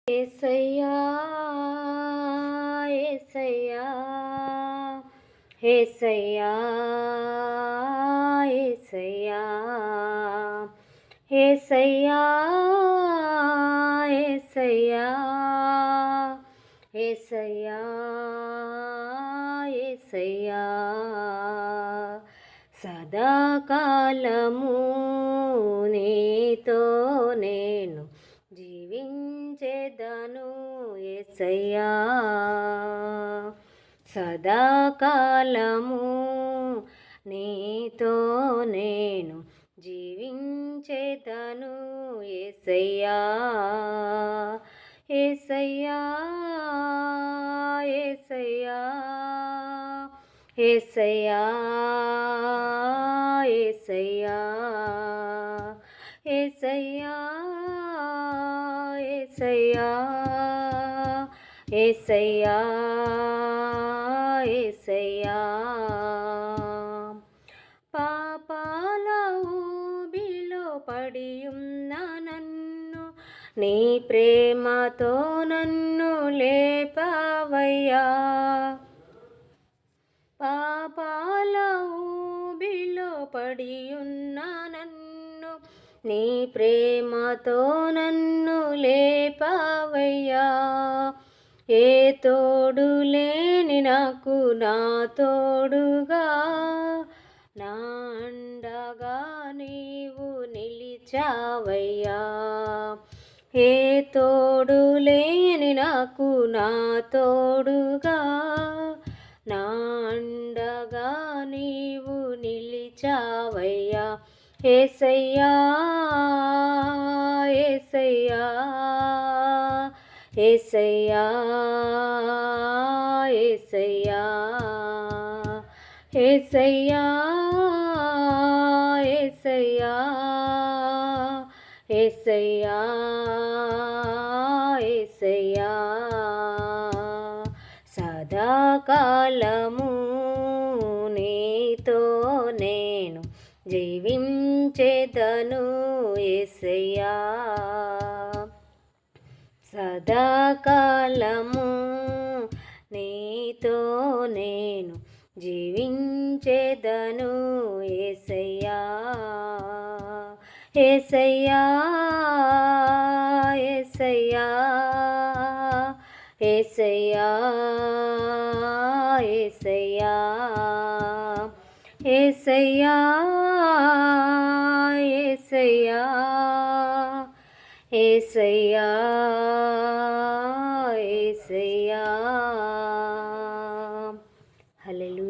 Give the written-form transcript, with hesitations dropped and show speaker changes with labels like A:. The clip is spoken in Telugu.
A: యేసయ్యా యేసయ్యా యేసయ్యా యేసయ్యా యేసయ్యా యేసయ్యా యేసయ్యా యేసయ్యా సదాకాలము నీతో నేను జీవించెదను యేసయ్యా సదాకాలము నీతో నేను జీవించెదను యేసయ్యా యేసయ్యా యేసయ్యా యేసయ్యా యేసయ్యా యేసయ్యా యేసయ్యా యేసయ్యా యేసయ్యా పాపాల ఊబిలో పడియున్న నన్ను నీ ప్రేమతో నన్ను లేపావయ్యా పాపాల ఊబిలో పడియున్న నన్ను నీ ప్రేమతో నన్ను లేపావయ్యా ఏ తోడు లేని నాకు నా తోడుగా నా అండగా నీవు నిలిచావయ్యా ఏ తోడు లేని నాకు నా తోడుగా నా అండగా నీవు నిలిచావయ్యా యేసయ్యా యేసయ్యా యేసయ్యా యేసయ్యా యేసయ్యా యేసయ్యా యేసయ్యా యేసయ్యా సదాకాలము నీతో నేను జీవించెదను యేసయ్యా సదాకాలము నీతో నేను జీవించెదను యేసయ్యా యేసయ్యా యేసయ్యా యేసయ్యా యేసయ్యా యేసయ్యా యేసయ్యా యేసయ్యా యేసయ్యా హల్లెలూయా.